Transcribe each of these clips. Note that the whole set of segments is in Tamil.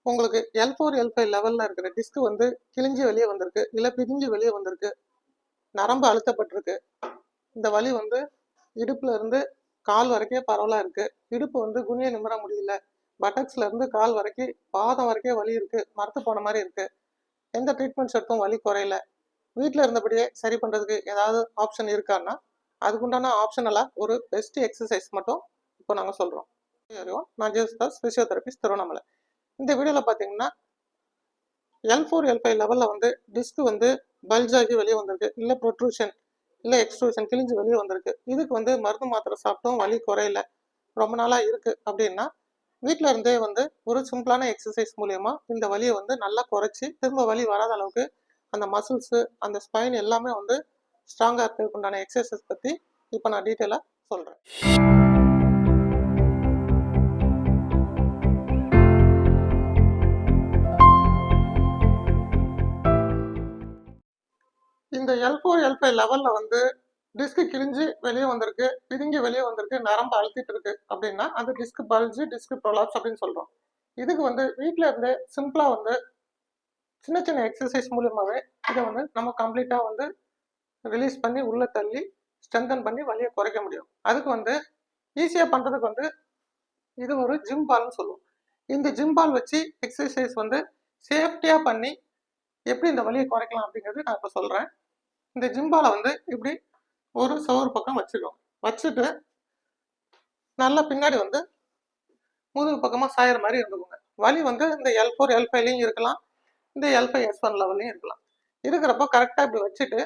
உங்களுக்கு L4, L5 லெவல்ல இருக்கிற டிஸ்க் வந்து கிழிஞ்சு வெளியே வந்திருக்கு, இல்லை பிரிஞ்சு வெளியே வந்திருக்கு, நரம்பு அழுத்தப்பட்டிருக்கு. இந்த வலி வந்து இடுப்புல இருந்து கால் வரைக்கும் பரவலா இருக்கு. இடுப்பு வந்து குனிய நிமிர முடியல. பட்டக்ஸ்ல இருந்து கால் வரைக்கும் பாதம் வரைக்கும் வலி இருக்கு. மரத்து போன மாதிரி இருக்கு. எந்த ட்ரீட்மெண்ட்ஸ் எடுத்தும் வலி குறையல. வீட்டில் இருந்தபடியே சரி பண்றதுக்கு ஏதாவது ஆப்ஷன் இருக்கான்னா அதுக்குண்டான ஆப்ஷனலா ஒரு பெஸ்ட் எக்ஸசைஸ் மட்டும் இப்போ நாங்கள் சொல்றோம். நான் ஜெயசுதாஸ், பிசியோதெரபிஸ்ட், திருவண்ணாமலை. இந்த வீடியோல பாத்தீங்கன்னா L4, L5 லெவல்ல வந்து டிஸ்க் வந்து பல்ஜ் ஆகி வெளியே வந்திருக்கு, இல்ல ப்ரொட்ரூஷன் இல்ல எக்ஸ்ட்ரூஷன் கிழிஞ்சு வெளியே வந்திருக்கு. இதுக்கு வந்து மருந்து மாத்திரை சாப்பிட்டும் வலி குறையல, ரொம்ப நாளா இருக்கு அப்படின்னா வீட்டில இருந்தே வந்து ஒரு சிம்பிளான எக்ஸசைஸ் மூலியமா இந்த வலியை வந்து நல்லா குறைச்சி திரும்ப வலி வராத அளவுக்கு அந்த மசில்ஸ் அந்த ஸ்பைன் எல்லாமே வந்து ஸ்ட்ராங்கா இருக்கிறதுக்கு உண்டான எக்ஸசைஸ் பத்தி இப்போ நான் டீட்டெயிலா சொல்றேன். இந்த L4, L5 லெவல்ல வந்து டிஸ்க் கிழிஞ்சு வெளியே வந்திருக்கு, பிரிஞ்சு வெளியே வந்திருக்கு, நரம்பு அழுத்திட்டு இருக்கு அப்படின்னா அந்த டிஸ்க் பல்ஜ், டிஸ்க் ப்ரொலாப்ஸ் அப்படின்னு சொல்றோம். இதுக்கு வந்து வீட்டில இருந்து சிம்பிளா வந்து சின்ன சின்ன எக்ஸசைஸ் மூலியமாவே இதை வந்து நம்ம கம்ப்ளீட்டா வந்து ரிலீஸ் பண்ணி உள்ள தள்ளி ஸ்ட்ரென்தன் பண்ணி வலியை குறைக்க முடியும். அதுக்கு வந்து ஈஸியா பண்றதுக்கு வந்து இது ஒரு ஜிம் பால்னு சொல்லுவோம். இந்த ஜிம் பால் வச்சு எக்ஸசைஸ் வந்து சேஃப்டியா பண்ணி எப்படி இந்த வலியை குறைக்கலாம் அப்படிங்கிறது நான் இப்போ சொல்றேன். இந்த ஜிம் பாலை வந்து இப்படி ஒரு சோறு பக்கம் வச்சுக்கோங்க. வச்சுட்டு நல்லா பின்னாடி வந்து முதுகு பக்கமா சாயிற மாதிரி இருந்துக்கோங்க. வலி வந்து இந்த L4, L5லையும் இருக்கலாம், இந்த L5S1 லெவல்லையும் இருக்கலாம். இருக்கிறப்போ கரெக்டா இப்படி வச்சுட்டு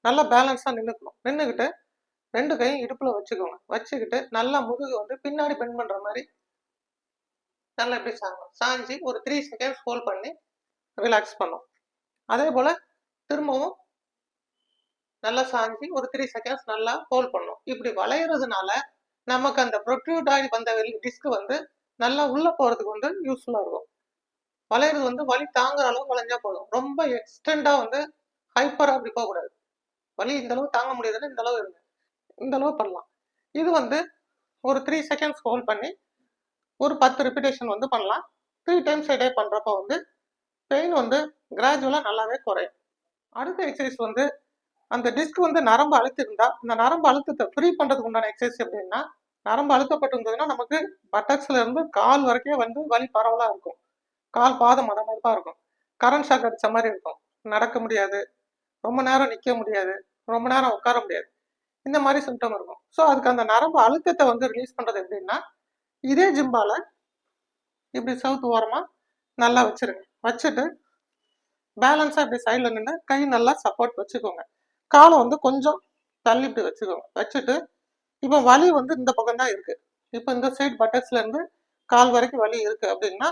நல்லா பேலன்ஸா நின்றுக்கணும். நின்றுக்கிட்டு ரெண்டு கையும் இடுப்புல வச்சுக்கோங்க. வச்சுக்கிட்டு நல்லா முதுகு வந்து பின்னாடி பெண்ட் பண்ற மாதிரி நல்லா இப்படி சாங்கணும். சாஞ்சி ஒரு 3 செகண்ட்ஸ் ஹோல்ட் பண்ணி ரிலாக்ஸ் பண்ணும். அதே போல திரும்பவும் நல்லா சாஞ்சி ஒரு 3 செகண்ட்ஸ் நல்லா ஹோல்ட் பண்ணும். இப்படி வளையறதுனால நமக்கு அந்த ப்ரொட்ரூட் ஆகி வந்த டிஸ்க் வந்து நல்லா உள்ள போறதுக்கு வந்து யூஸ்ஃபுல்லா இருக்கும். வளையறது வந்து வலி தாங்குற அளவுக்கு வளைஞ்சா போதும். ரொம்ப எக்ஸ்டெண்டா வந்து ஹைப்பரா அப்படி போகக்கூடாது. வலி இந்த அளவு தாங்க முடியாதுன்னு இந்த அளவு இருங்க, இந்த அளவு பண்ணலாம். இது வந்து ஒரு 3 செகண்ட்ஸ் ஹோல்ட் பண்ணி ஒரு 10 ரிப்பிடேஷன் வந்து பண்ணலாம். 3 டைம்ஸ் a day பண்றப்போ வந்து பெயின் வந்து கிராஜுவலா நல்லாவே குறையும். அடுத்த எக்ஸசைஸ் வந்து அந்த டிஸ்க் வந்து நரம்பு அழுத்திருந்தா அந்த நரம்பு அழுத்தத்தை ஃப்ரீ பண்றதுக்கு உண்டான எக்ஸசைஸ் எப்படின்னா, நரம்பு அழுத்தப்பட்டிருந்ததுன்னா நமக்கு பட்டக்ஸ்ல இருந்து கால் வரைக்கும் வந்து வலி பரவலா இருக்கும். கால் பாதம் அந்த மாதிரி தான் இருக்கும். கரண்ட் ஷாக் அடிச்ச மாதிரி இருக்கும். நடக்க முடியாது, ரொம்ப நேரம் நிக்க முடியாது, ரொம்ப நேரம் உட்கார முடியாது, இந்த மாதிரி சிம்டம் இருக்கும். ஸோ அதுக்கு அந்த நரம்பு அழுத்தத்தை வந்து ரிலீஸ் பண்றது எப்படின்னா, இதே ஜிம்பால இப்படி சவுத்து ஓரமா நல்லா வச்சிருங்க. வச்சுட்டு பேலன்ஸா இப்படி சைட்ல நின்று கை நல்லா சப்போர்ட் வச்சுக்கோங்க. காலை வந்து கொஞ்சம் தள்ளி இப்படி வச்சுக்கோங்க. வச்சுட்டு இப்போ வலி வந்து இந்த பக்கம் தான் இருக்கு. இப்போ இந்த சைட் பட்டக்ஸ்ல இருந்து கால் வரைக்கும் வலி இருக்கு அப்படின்னா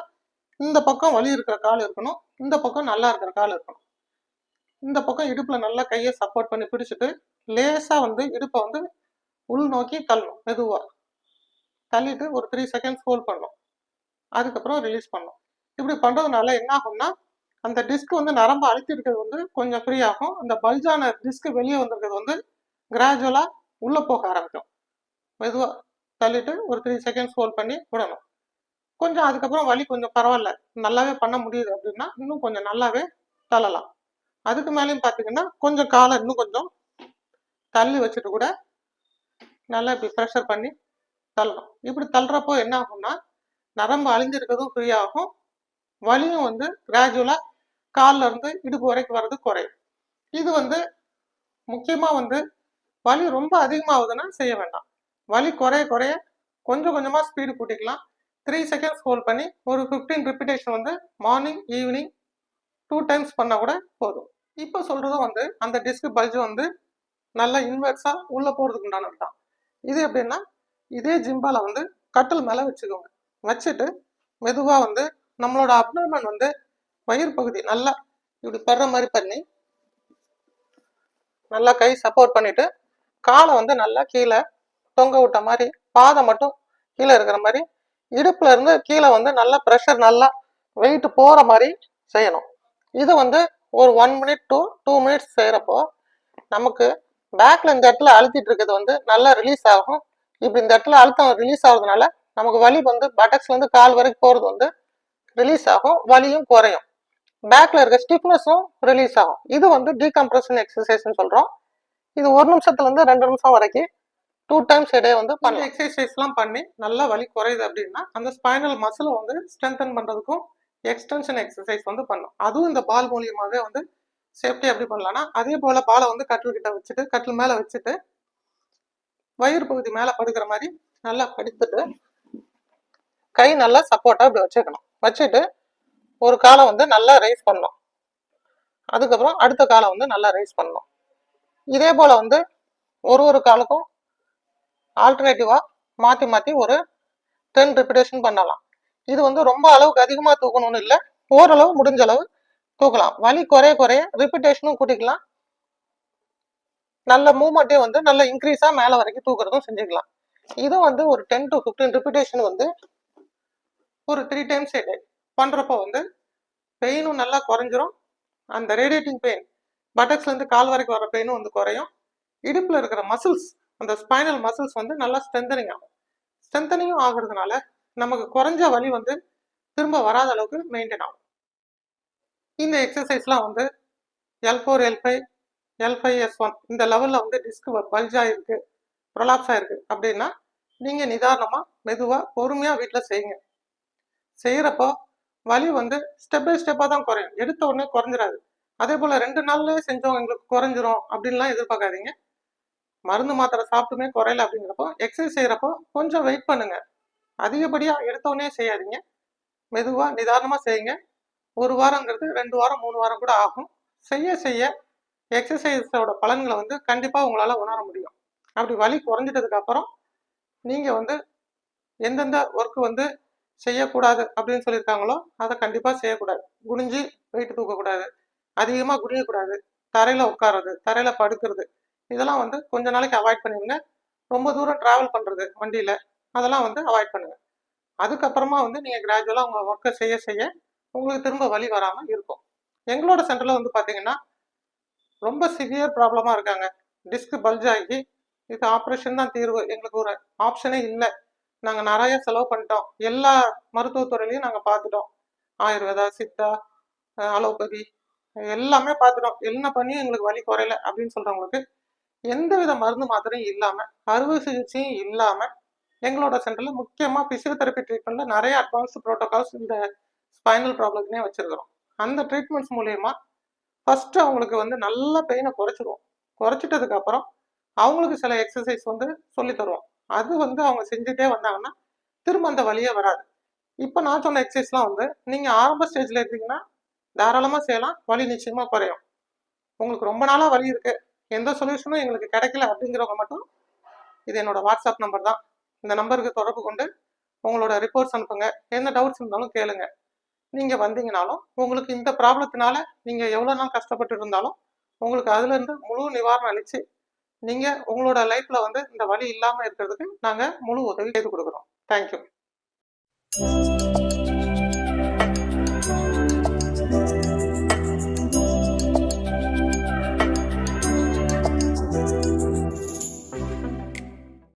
இந்த பக்கம் வலி இருக்கிற கால் இருக்கணும், இந்த பக்கம் நல்லா இருக்கிற கால் இருக்கணும். இந்த பக்கம் இடுப்புல நல்லா கையை சப்போர்ட் பண்ணி பிடிச்சிட்டு லேசா வந்து இடுப்பை வந்து உள் நோக்கி தள்ளணும். மெதுவா தள்ளிட்டு ஒரு 3 செகண்ட்ஸ் ஹோல்ட் பண்ணணும். அதுக்கப்புறம் ரிலீஸ் பண்ணணும். இப்படி பண்றதுனால என்ன ஆகும்னா அந்த டிஸ்க் வந்து நரம்பு அழுத்தி இருக்கிறது வந்து கொஞ்சம் ஃப்ரீ ஆகும். அந்த பல்ஜான டிஸ்க் வெளியே வந்திருக்கிறது வந்து கிராஜுவலா உள்ள போக ஆரம்பிக்கும். மெதுவா தள்ளிட்டு ஒரு 3 செகண்ட்ஸ் ஹோல்ட் பண்ணி விடணும். கொஞ்சம் அதுக்கப்புறம் வலி கொஞ்சம் பரவாயில்ல, நல்லாவே பண்ண முடியுது அப்படின்னா இன்னும் கொஞ்சம் நல்லாவே தள்ளலாம். அதுக்கு மேலேயும் பார்த்தீங்கன்னா கொஞ்சம் காலை இன்னும் கொஞ்சம் தள்ளி வச்சுட்டு கூட நல்லா இப்படி ப்ரெஷர் பண்ணி தள்ளணும். இப்படி தள்ளுறப்போ என்ன ஆகும்னா நரம்பு அழிஞ்சிருக்கிறதும் ஃப்ரீ ஆகும், வலியும் வந்து கிராஜுவலா காலில் இருந்து இடுப்பு வரைக்கும் வர்றது குறையும். இது வந்து முக்கியமா வந்து வலி ரொம்ப அதிகமாகுதுன்னா செய்ய வேண்டாம். வலி குறைய குறைய கொஞ்சம் கொஞ்சமா ஸ்பீடு கூட்டிக்கலாம். 3 செகண்ட்ஸ் ஹோல்ட் பண்ணி ஒரு 15 ரிப்பிடேஷன் வந்து மார்னிங் ஈவினிங் 2 டைம்ஸ் பண்ணா கூட போதும். இப்போ சொல்றதும் வந்து அந்த டிஸ்க் பல்ஜ் வந்து நல்லா இன்வெர்ஸா உள்ள போறதுக்கு உண்டானது தான். இது எப்படின்னா இதே ஜிம்பால வந்து கட்டில் மேல வச்சுக்கோங்க. வச்சுட்டு மெதுவா வந்து நம்மளோட அப்டோமன் வந்து வயிறு பகுதி நல்லா இப்படி படுற மாதிரி பண்ணி நல்லா கை சப்போர்ட் பண்ணிட்டு காலை வந்து நல்லா கீழே தொங்க விட்ட மாதிரி பாதம் மட்டும் கீழே இருக்கிற மாதிரி இடுப்புல இருந்து கீழே வந்து நல்லா ப்ரெஷர் நல்லா வெயிட் போற மாதிரி செய்யணும். இது வந்து ஒரு 1 minute to 2 minutes செய்யறப்போ நமக்கு பேக்ல இந்த இடத்துல அழுத்திட்டு இருக்கிறது வந்து நல்லா ரிலீஸ் ஆகும். இப்படி இந்த இடத்துல அழுத்தம் ரிலீஸ் ஆகுறதுனால நமக்கு வலி வந்து பட்டக்ஸ்ல இருந்து கால் வரைக்கும் போறது வந்து ரிலீஸ் ஆகும், வலியும் குறையும். பேக்ல இருக்க ஸ்டிஃப்னஸும் ரிலீஸ் ஆகும். இது வந்து டீகம்ப்ரஷன் எக்ஸசைஸ்னு சொல்றோம். இது 1 நிமிஷத்துல இருந்து 2 நிமிஷம் வரைக்கும் 2 டைம்ஸ் a day வந்து பண்ணலாம். எக்ஸசைஸ்லாம் பண்ணி நல்லா வலி குறையுது அப்படின்னா அந்த ஸ்பைனல் மசிலை வந்து ஸ்ட்ரென்தன் பண்றதுக்கும் எக்ஸ்டென்ஷன் எக்ஸசைஸ் வந்து பண்ணும். அதுவும் இந்த பால் மூலியமாவே வந்து சேஃப்டி எப்படி பண்ணலாம்னா, அதே போல பாலை வந்து கட்டில் கிட்ட வச்சுட்டு கட்டில் மேல வச்சுட்டு வயிறு பகுதி மேல படுக்கிற மாதிரி நல்லா படுத்துட்டு கை நல்லா சப்போர்ட்டா இப்படி வச்சுக்கணும். வச்சுட்டு ஒரு காலை வந்து நல்லா ரைஸ் பண்ணணும். அதுக்கப்புறம் அடுத்த காலை வந்து நல்லா ரைஸ் பண்ணணும். இதே போல வந்து ஒரு காலுக்கும் ஆல்டர்னேட்டிவா மாத்தி மாத்தி ஒரு 10 ரிப்பிடேஷன் பண்ணலாம். இது வந்து ரொம்ப அளவுக்கு அதிகமா தூக்கணும்னு இல்லை, ஓரளவு முடிஞ்ச அளவு தூக்கலாம். வலி குறைய குறைய ரிப்பிடேஷனும் கூட்டிக்கலாம். நல்ல மூவ்மெண்ட்டே வந்து நல்ல இன்க்ரீஸா மேல வரைக்கும் தூக்குறதும் செஞ்சுக்கலாம். இது வந்து ஒரு 10 to 15 ரிப்பிடேஷன் வந்து ஒரு 3 டைம்ஸ் a day பண்றப்போ வந்து பெயினும் நல்லா குறைஞ்சிரும். அந்த ரேடியேட்டிங் பெயின் பட்டக்ஸ்ல இருந்து கால் வரைக்கும் வர பெயினும் வந்து குறையும். இடுப்புல இருக்கிற மசில்ஸ், அந்த ஸ்பைனல் மசில்ஸ் வந்து நல்லா ஸ்ட்ரென்தனிங் ஆகும். ஸ்ட்ரென்தனிங்கும் ஆகுறதுனால நமக்கு குறைஞ்ச வலி வந்து திரும்ப வராத அளவுக்கு மெயின்டைன் ஆகும். இந்த எக்ஸசைஸ்லாம் வந்து L4, L5, L5, S1 இந்த லெவல்ல வந்து டிஸ்க் பல்ஜ் ஆயிருக்கு, ப்ரொலாப்ஸ் ஆயிருக்கு அப்படின்னா நீங்க நிதானமா மெதுவா பொறுமையா வீட்டில் செய்யுங்க. செய்யறப்போ வலி வந்து ஸ்டெப் பை ஸ்டெப்பா தான் குறையும், எடுத்த உடனே குறைஞ்சிடாது. அதே போல 2 நாள்லயே செஞ்சோம் எங்களுக்கு குறைஞ்சிரும் அப்படின்லாம் எதிர்பார்க்காதீங்க. மருந்து மாத்திரை சாப்பிட்டுமே குறையல அப்படிங்கிறப்போ எக்ஸசைஸ் செய்யறப்போ கொஞ்சம் வெயிட் பண்ணுங்க. அதிகப்படியா எடுத்த உடனே செய்யாதீங்க, மெதுவா நிதானமா செய்யுங்க. 1 வாரங்கிறது 2 வாரம் 3 வாரம் கூட ஆகும். செய்ய செய்ய எக்ஸசைஸோட பலன்களை வந்து கண்டிப்பா உங்களால உணர முடியும். அப்படி வலி குறைஞ்சிட்டதுக்கு அப்புறம் நீங்க வந்து எந்தெந்த ஒர்க் வந்து செய்யக்கூடாது அப்படின்னு சொல்லியிருக்காங்களோ அதை கண்டிப்பா செய்யக்கூடாது. குனிஞ்சு வெயிட் தூக்கக்கூடாது, அதிகமா குனியக்கூடாது, தரையில உட்காருறது, தரையில படுக்கிறது, இதெல்லாம் வந்து கொஞ்ச நாளைக்கு அவாய்ட் பண்ணிடுங்க. ரொம்ப தூரம் டிராவல் பண்றது வண்டியில, அதெல்லாம் வந்து அவாய்ட் பண்ணுங்க. அதுக்கப்புறமா வந்து நீங்க கிராஜுவலா உங்க ஒர்க்கை செய்ய செய்ய உங்களுக்கு திரும்ப வலி வராம இருக்கும். எங்களோட சென்டர்ல வந்து பாத்தீங்கன்னா ரொம்ப சிவியர் ப்ராப்ளமா இருக்காங்க, டிஸ்க் பல்ஜ் ஆகி இது ஆப்ரேஷன் தான் தீர்வு, எங்களுக்கு ஒரு ஆப்ஷனே இல்லை, நாங்கள் நிறைய செலவு பண்ணிட்டோம், எல்லா மருத்துவத்துறையிலையும் நாங்கள் பார்த்துட்டோம், ஆயுர்வேதா, சித்தா, அலோபதி எல்லாமே பார்த்துட்டோம், என்ன பண்ணி எங்களுக்கு வலி குறையல அப்படின்னு சொல்றவங்களுக்கு எந்தவித மருந்து மாத்திரையும் இல்லாம, அறுவை சிகிச்சையும் இல்லாம எங்களோட சென்டர்ல முக்கியமா பிசியோதெரபி ட்ரீட்மெண்ட்ல நிறைய அட்வான்ஸ்டு ப்ரோட்டோகால்ஸ் இந்த ஸ்பைனல் ப்ராப்ளம்னே வச்சிருக்கிறோம். அந்த ட்ரீட்மெண்ட்ஸ் மூலியமா ஃபர்ஸ்ட் அவங்களுக்கு வந்து நல்ல பெயினை குறைச்சிருவோம். குறைச்சிட்டதுக்கு அப்புறம் அவங்களுக்கு சில எக்ஸசைஸ் வந்து சொல்லி தருவோம். அது வந்து அவங்க செஞ்சுட்டே வந்தாங்கன்னா திரும்ப அந்த வலியே வராது. இப்போ நான் சொன்ன எக்ஸசைஸ்லாம் வந்து நீங்க ஆரம்ப ஸ்டேஜ்ல இருந்தீங்கன்னா தாராளமா செய்யலாம், வலி நிச்சயமா குறையும். உங்களுக்கு ரொம்ப நாளா வலி இருக்கு, எந்த சொல்யூஷனும் எங்களுக்கு கிடைக்கல அப்படிங்கிறவங்க மட்டும் இது என்னோட வாட்ஸ்அப் நம்பர் தான், இந்த நம்பருக்கு தொடர்பு கொண்டு உங்களோட ரிப்போர்ட்ஸ் அனுப்புங்க. எந்த டவுட்ஸ் இருந்தாலும் கேளுங்க. நீங்க வந்தீங்கனாலும் உங்களுக்கு இந்த ப்ராப்ளத்தினால நீங்க எவ்வளவு நாள் கஷ்டப்பட்டு இருந்தாலும் உங்களுக்கு அதுல இருந்து முழு நிவாரணம் அளிச்சு நீங்க உங்களோட லைஃப்ல வந்து இந்த வலி இல்லாம இருக்கிறதுக்கு நாங்க முழு உதவி செய்து கொடுக்குறோம். தேங்க்யூ.